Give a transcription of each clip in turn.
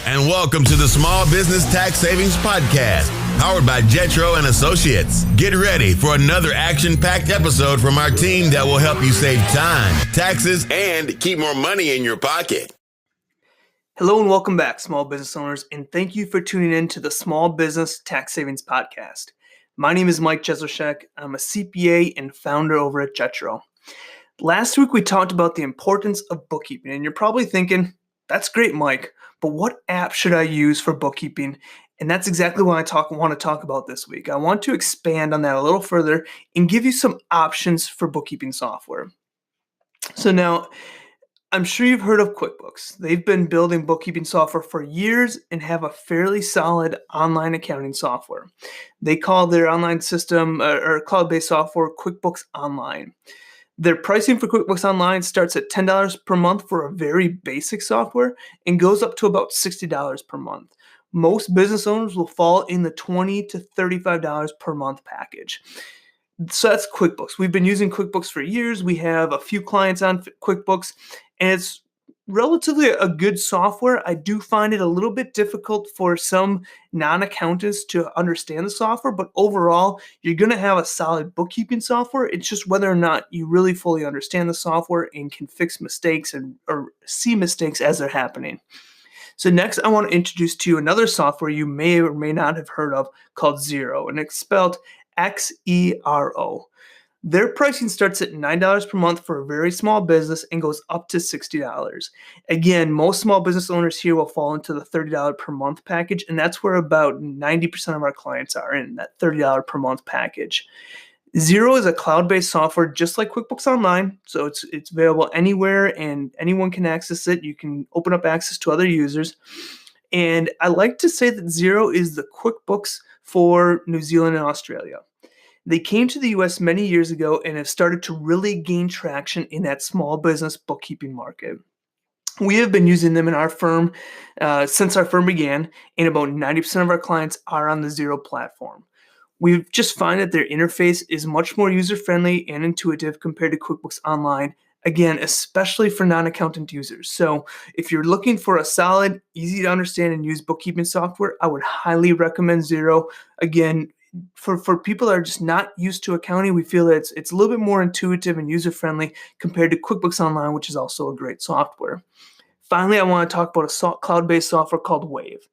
and welcome to the Small Business Tax Savings Podcast, powered by JETRO and Associates. Get ready for another action-packed episode from our team that will help you save time, taxes, and keep more money in your pocket. Hello and welcome back, small business owners, and thank you for tuning in to the Small Business Tax Savings Podcast. My name is Mike Jesowshek. I'm a CPA and founder over at JETRO. Last week, we talked about the importance of bookkeeping, and you're probably thinking, that's great, Mike, but what app should I use for bookkeeping? And that's exactly what I want to talk about this week. I want to expand on that a little further and give you some options for bookkeeping software. So now, I'm sure you've heard of Quickbooks. They've been building bookkeeping software for years and have a fairly solid online accounting software. They call their online system or cloud-based software Quickbooks Online. Their pricing for Quickbooks Online starts at $10 per month for a very basic software and goes up to about $60 per month. Most business owners will fall in the $20 to $35 per month package. So that's QuickBooks. We've been using QuickBooks for years. We have a few clients on QuickBooks, and it's relatively a good software. I do find it a little bit difficult for some non-accountants to understand the software, but overall, you're going to have a solid bookkeeping software. It's just whether or not you really fully understand the software and can fix mistakes or see mistakes as they're happening. So next, I want to introduce to you another software you may or may not have heard of called Xero, and it's spelled Xero. Their pricing starts at $9 per month for a very small business and goes up to $60. Again, most small business owners here will fall into the $30 per month package, and that's where about 90% of our clients are in that $30 per month package. Xero is a cloud-based software just like QuickBooks Online, so it's available anywhere and anyone can access it. You can open up access to other users. And I like to say that Xero is the QuickBooks for New Zealand and Australia. They came to the US many years ago and have started to really gain traction in that small business bookkeeping market. We have been using them in our firm since our firm began, and about 90% of our clients are on the Xero platform. We just find that their interface is much more user-friendly and intuitive compared to QuickBooks Online, again, especially for non-accountant users. So if you're looking for a solid, easy to understand and use bookkeeping software, I would highly recommend Xero. Again, for people that are just not used to accounting, we feel that it's a little bit more intuitive and user-friendly compared to QuickBooks Online, which is also a great software. Finally, I want to talk about a cloud-based software called Wave.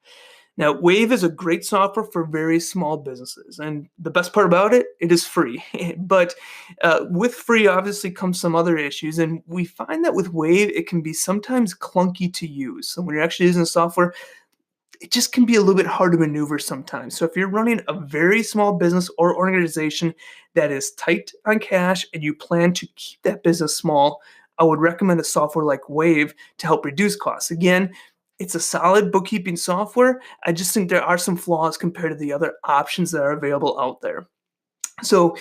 Now, Wave is a great software for very small businesses, and the best part about it, it is free. But with free, obviously, comes some other issues, and we find that with Wave, it can be sometimes clunky to use. So when you're actually using the software, it just can be a little bit hard to maneuver sometimes. So if you're running a very small business or organization that is tight on cash and you plan to keep that business small, I would recommend a software like Wave to help reduce costs. Again, it's a solid bookkeeping software. I just think there are some flaws compared to the other options that are available out there. So,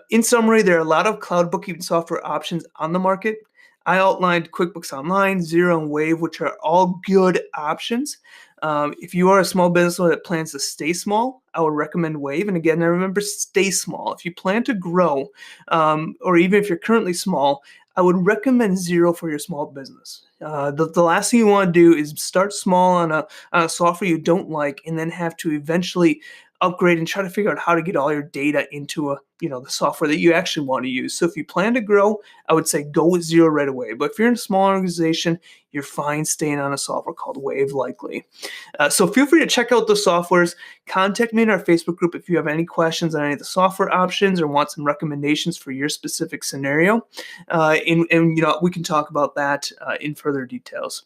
in summary, there are a lot of cloud bookkeeping software options on the market. I outlined QuickBooks Online, Xero, and Wave, which are all good options. If you are a small business owner that plans to stay small, I would recommend Wave. And again, remember, stay small. If you plan to grow, or even if you're currently small, I would recommend Xero for your small business. The last thing you want to do is start small on a software you don't like and then have to eventually upgrade and try to figure out how to get all your data into the software that you actually want to use. So if you plan to grow, I would say go with Xero right away. But if you're in a small organization, you're fine staying on a software called Wave likely. So feel free to check out the softwares. Contact me in our Facebook group if you have any questions on any of the software options or want some recommendations for your specific scenario. And we can talk about that in further details.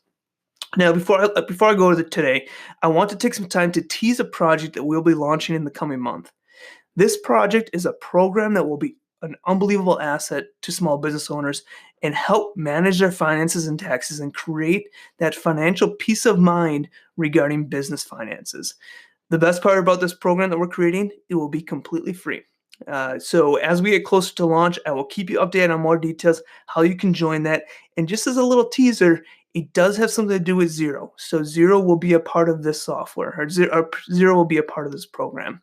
Now, before I go to today, I want to take some time to tease a project that we'll be launching in the coming month. This project is a program that will be an unbelievable asset to small business owners and help manage their finances and taxes and create that financial peace of mind regarding business finances. The best part about this program that we're creating, it will be completely free. So as we get closer to launch, I will keep you updated on more details, how you can join that. And just as a little teaser, it does have something to do with Xero. So Xero will be a part of this software, or Xero will be a part of this program.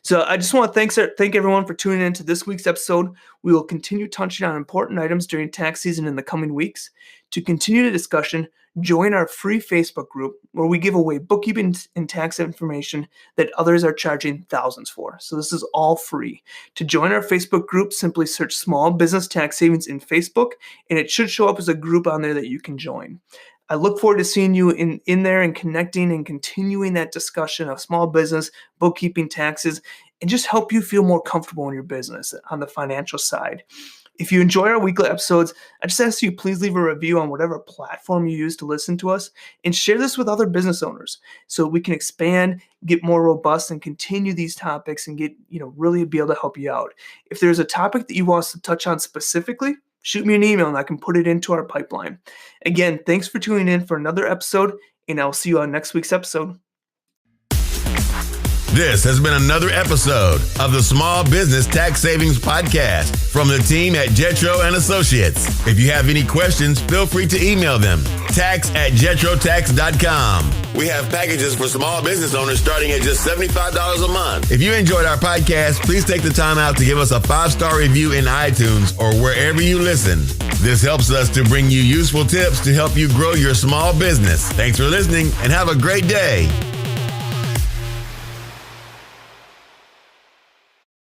So I just want to thank everyone for tuning in to this week's episode. We will continue touching on important items during tax season in the coming weeks. To continue the discussion, join our free Facebook group where we give away bookkeeping and tax information that others are charging thousands for. So this is all free. To join our Facebook group, simply search Small Business Tax Savings in Facebook, and it should show up as a group on there that you can join. I look forward to seeing you in there and connecting and continuing that discussion of small business, bookkeeping, taxes, and just help you feel more comfortable in your business on the financial side. If you enjoy our weekly episodes, I just ask you please leave a review on whatever platform you use to listen to us and share this with other business owners so we can expand, get more robust, and continue these topics and get, really be able to help you out. If there's a topic that you want us to touch on specifically, shoot me an email and I can put it into our pipeline. Again, thanks for tuning in for another episode, and I'll see you on next week's episode. This has been another episode of the Small Business Tax Savings Podcast from the team at JETRO and Associates. If you have any questions, feel free to email them. tax@jetrotax.com. We have packages for small business owners starting at just $75 a month. If you enjoyed our podcast, please take the time out to give us a 5-star review in iTunes or wherever you listen. This helps us to bring you useful tips to help you grow your small business. Thanks for listening and have a great day.